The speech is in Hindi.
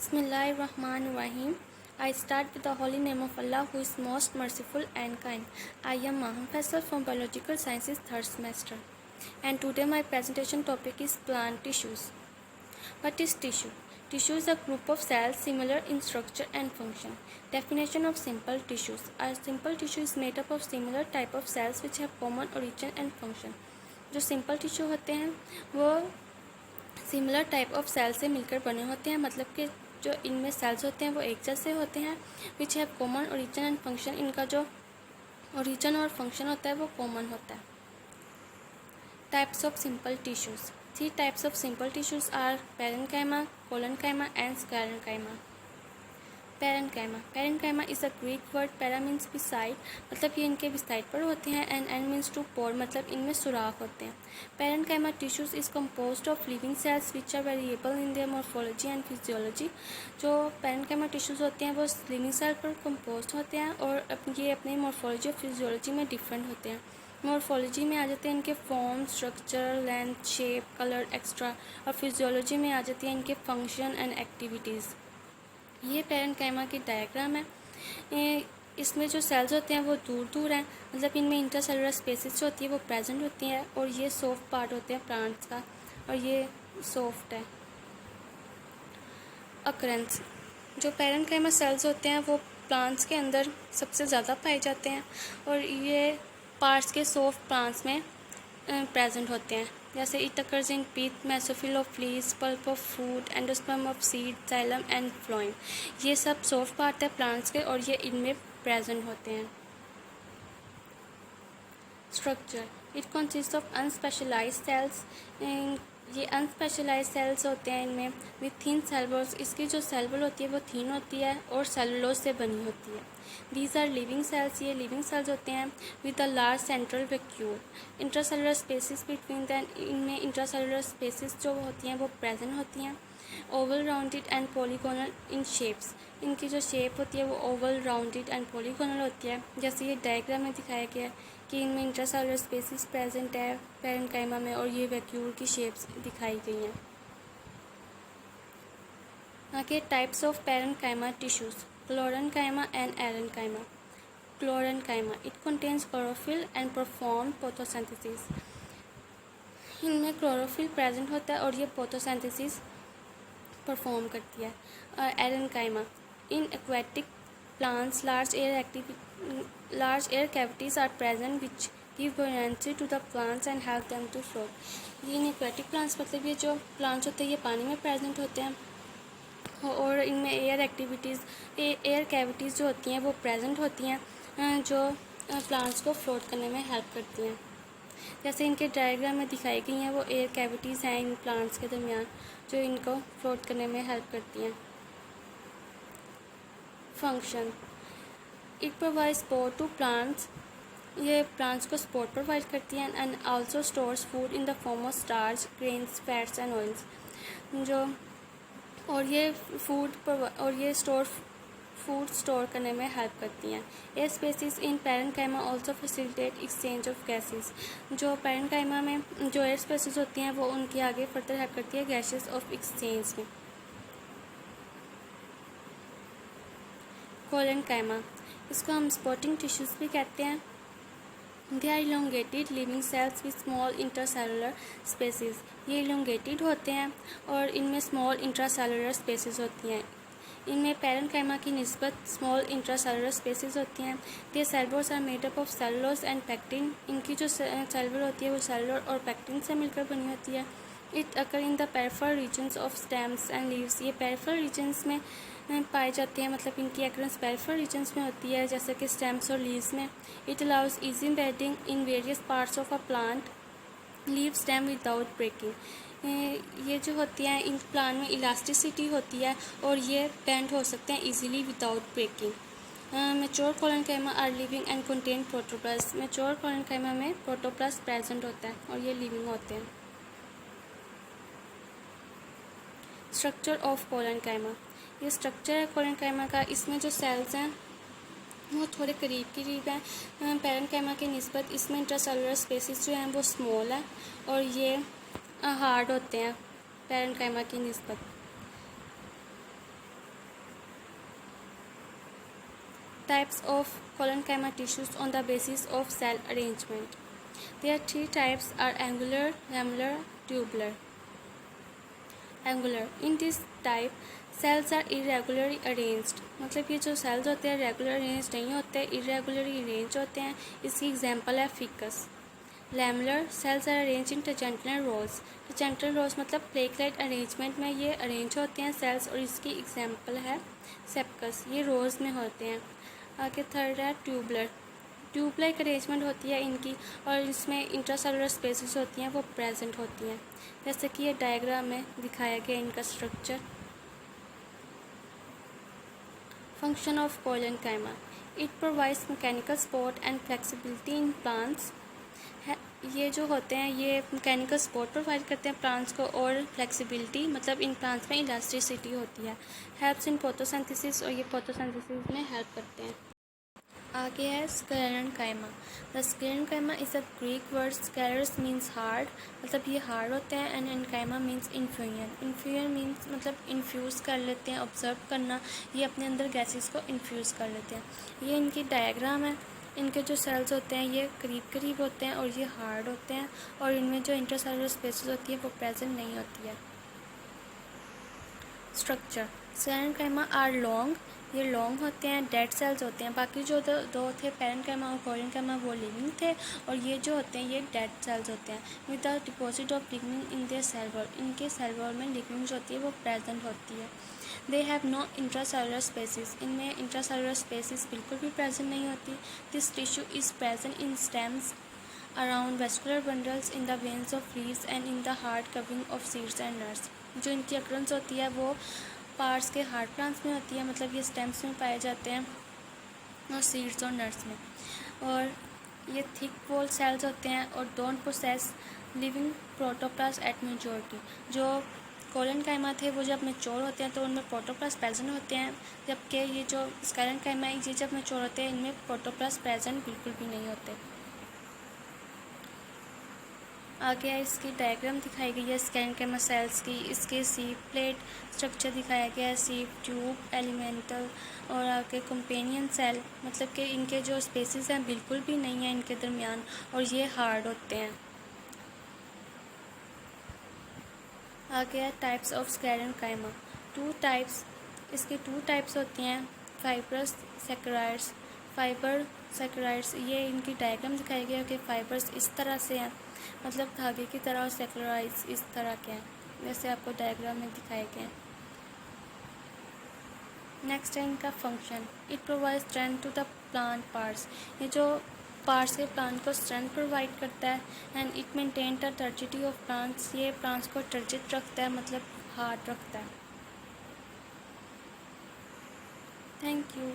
Bismillahirrahmanirrahim. I start with the holy name of Allah who is most merciful and kind. I am Maham Faisal from Biological Sciences 3rd semester. And today my presentation topic is plant tissues. What is tissue? Tissue is a group of cells similar in structure and function. Definition of simple tissues. A simple tissue is made up of similar type of cells which have common origin and function. जो सिंपल टिश्यू होते हैं वो सिमिलर टाइप ऑफ सेल से मिलकर बने होते हैं, मतलब कि जो इनमें सेल्स होते हैं वो एक जैसे होते हैं, which have common origin and function. इनका जो ओरिजिन और फंक्शन होता है वो कॉमन होता है। Types of simple tissues. 3 types of simple tissues are parenchyma, collenchyma and sclerenchyma. Parenchyma is a Greek word. Para means beside, मतलब ये इनके बिसाइड पर होते हैं, एंड मीन्स टू पोर, मतलब इनमें सुराख होते हैं। Parenchyma tissues is composed of living cells which are variable in their morphology and physiology. जो पैरेन्काइमा टिश्यूज होते हैं वो लिविंग सेल पर कम्पोज होते हैं और ये अपनी मॉर्फोलॉजी और फिजियोलॉजी में डिफरेंट होते हैं। मॉर्फोलॉजी में आ जाते हैं इनके form, structure, length, shape, colour extra, और फिजियोलॉजी में आ जाती है इनके फंक्शन एंड एक्टिविटीज़। ये पैरेन्काइमा की डायग्राम है। इसमें जो सेल्स होते हैं वो दूर दूर हैं, मतलब इनमें इंटरसेलुलर स्पेसिस जो होती है वो प्रेजेंट होती हैं, और ये सॉफ्ट पार्ट होते हैं प्लांट्स का, और ये सॉफ्ट है। अकरेंस। जो पैरेन्काइमा सेल्स होते हैं वो प्लांट्स के अंदर सबसे ज़्यादा पाए जाते हैं, और ये पार्ट्स के सॉफ्ट प्लांट्स में प्रेजेंट होते हैं, जैसे it occurs in pith, mesophyll of leaves, pulp of fruit, endosperm of seed, xylem and phloem. ये सब सॉफ्ट पार्ट है प्लांट्स के और ये इनमें प्रेजेंट होते हैं। Structure. It consist of unspecialized cells. ये अनस्पेशलाइज्ड सेल्स होते हैं इनमें विथ थिन सेल वॉल्स। इसकी जो सेल वॉल होती है वो थिन होती है और सेलुलोज से बनी होती है। These are living cells. ये लिविंग सेल्स होते हैं with a large central vacuole. Intracellular spaces between them, इनमें इंट्रासेलुलर स्पेसिस जो होती हैं वो प्रेजेंट होती हैं। Oval rounded and polygonal in shapes. इनकी जो शेप होती है वो ओवल राउंडेड एंड पॉलीगोनल होती है, जैसे ये डायग्राम में दिखाया गया है कि इनमें इंट्रासेलुलर स्पेसिस प्रेजेंट है पैरेन्काइमा में, और ये वैक्यूल की शेप्स दिखाई गई हैं। आगे types of parenchyma tissues. Chlorenchyma and aerenchyma. Chlorenchyma it contains chlorophyll and perform photosynthesis. इनमें क्लोरोफिल प्रेजेंट होता है और ये फोटोसिंथेसिस परफॉर्म करती है। Aerenchyma in aquatic plants large air cavities are present which give buoyancy to the plants and help them to float. ये इन एक्वेटिक प्लांट्स, मतलब ये जो प्लांट्स होते हैं ये पानी में प्रेजेंट होते हैं, और इनमें एयर कैविटीज़ जो होती हैं वो प्रेजेंट होती हैं, जो प्लांट्स को फ्लोट करने में हेल्प करती हैं। जैसे इनके डायग्राम में दिखाई गई हैं वो एयर कैविटीज़ हैं इन प्लांट्स के दरमियान, जो इनको फ्लोट करने में हेल्प करती हैं। Function. It provide support to plants. ये प्लांट्स को सपोर्ट प्रोवाइड करती हैं, and also stores food in the form of starch, grains, fats and oils. जो और ये फूड स्टोर करने में हेल्प करती हैं। Air spaces in parenchyma also facilitate exchange of gases. जो पैरेन्काइमा में जो एयर स्पेसिस होती हैं वो उनकी आगे फर्दर हेल्प करती है गैसेस ऑफ एक्सचेंज में। कोलेनकाइमा, इसको हम स्पॉटिंग टिश्यूज़ भी कहते हैं। They are elongated living cells with small intracellular spaces. ये इलोंगेटेड होते हैं और इनमें स्मॉल इंट्रासेलुलर स्पेसिस होती हैं। इनमें पैरेन्काइमा की निस्बत स्मॉल इंट्रासेलुलर स्पेसिस होती हैं। Their cell walls are made up of cellulose and pectin. इनकी जो सेल वॉल होती है वो सेलुलोज और पैक्टिन से मिलकर बनी होती है। It occur in the peripheral regions of stems and leaves. ये पेरिफेरल रीजन्स में पाए जाते हैं, मतलब इनकी एक्रेंस पेरिफेरल रीजन्स में होती है, जैसे कि स्टेम्स और लीव्स में। It allows easy bending in various parts of a plant, leaf stem without breaking. ये जो होती है इन प्लांट में इलास्टिसिटी होती है और ये बेंड हो सकते हैं easily without breaking. Mature collenchyma are living and contain protoplast. Mature collenchyma में प्रोटोप्लास्ट प्रेजेंट होता है और ये लिविंग होते हैं। Structure of collenchyma. ये स्ट्रक्चर है कोलेनकाइमा का। इसमें जो सेल्स हैं वो थोड़े करीब हैं पैरेन्काइमा की निस्बत। इसमें इंट्रासेलुलर स्पेसिस जो हैं वो स्मॉल है और ये हार्ड होते हैं पैरेन्काइमा की निस्बत। Types of collenchyma tissues on the basis of cell arrangement. There are three types are angular, lamellar, tubular. Angular. In this type, cells are irregularly arranged. मतलब ये जो cells होते हैं regular arranged नहीं होते, irregularly arranged होते हैं. इसकी example है ficus. Lamellar cells are arranged in tangential rows. Tangential rows मतलब plate-like arrangement में ये arrange होते हैं cells और इसकी example है sepcus. ये rows में होते हैं. आगे थर्ड है ट्यूबलर. ट्यूबलर एक अरेंजमेंट होती है इनकी और इसमें इंट्रासेलुलर स्पेसेस होती हैं वो प्रेजेंट होती हैं, जैसे कि ये डायग्राम में दिखाया गया इनका structure. Function of collenchyma. It provides mechanical support and flexibility in plants. ये जो होते हैं ये मैकेनिकल सपोर्ट प्रोवाइड करते हैं प्लांट्स को और फ्लेक्सिबिलिटी मतलब इन प्लांट्स में इलास्टिसिटी होती है. हेल्प्स इन फोटोसिंथेसिस और ये फोटोसिंथेसिस में हेल्प करते हैं. आगे है sclerenchyma. The sclerenchyma is a Greek word. Sclerus means hard मतलब ये हार्ड होते हैं and enchyma means infusion. Infusion means मतलब इन्फ्यूज़ कर लेते हैं, ऑब्जर्व करना. ये अपने अंदर गैसेस को इन्फ्यूज़ कर लेते हैं. ये इनकी डायग्राम है. इनके जो सेल्स होते हैं ये करीब करीब होते हैं और ये हार्ड होते हैं और इनमें जो इंटरसेलुलर स्पेसेस होती है वो प्रेजेंट नहीं होती है. स्ट्रक्चर. Sclerenchyma are long. ये लॉन्ग होते हैं. डेड सेल्स होते हैं. बाकी जो दो थे पैरेन्काइमा और कोलेनकाइमा वो लिविंग थे और ये जो होते हैं ये डेड सेल्स होते हैं. With the deposit of lignin in their cell wall. इनके सेल वॉल में लिग्निन जो होती है वो प्रेजेंट होती है. They have no intracellular spaces. इनमें इंट्रासेलुलर स्पेसिस बिल्कुल भी प्रेजेंट नहीं होती. This tissue is present in stems around vascular bundles in the veins of leaves and in the hard covering of seeds and nuts. जो इनकी अक्रंस होती है वो पार्ट्स के हार्ड प्लांट्स में होती है मतलब ये स्टेम्स में पाए जाते हैं और सीड्स और नट्स में. और ये थिक वॉल सेल्स होते हैं और don't process living protoplast eight maturity. जो कोलेनकाइमा थे वो जब मैच्योर होते हैं तो उनमें प्रोटोप्लास्ट प्रेजेंट होते हैं, जबकि ये जो स्क्लेरेनकाइमा है ये जब मैच्योर होते हैं इनमें प्रोटोप्लास्ट प्रेजेंट बिल्कुल भी नहीं होते. आगे इसकी डायग्राम दिखाई गई है स्क्लेरेनकाइमा सेल्स की. इसके सीप प्लेट स्ट्रक्चर दिखाया गया है, सीप ट्यूब, एलिमेंटल और आगे कंपेनियन सेल मतलब कि इनके जो स्पेसेस हैं बिल्कुल भी नहीं है इनके दरमियान और ये हार्ड होते हैं. आगे है types of sclerenchyma. Two types. इसके टू टाइप्स होती हैं फाइब्रस सैकराइड्स. फाइबर सैकराइड्स ये इनकी डायग्राम दिखाई गया कि फाइबर्स इस तरह से हैं मतलब धागे की तरह और सैकराइड्स इस तरह के हैं जैसे आपको डायग्राम में दिखाए गए हैं. नेक्स्ट है इनका function. It provide strength to the plant parts. ये जो पार्ट्स के प्लांट को स्ट्रेंथ प्रोवाइड करता है and it maintain the turgidity of plants. ये प्लांट्स को टर्जिड रखता है मतलब हार्ड रखता है. Thank you.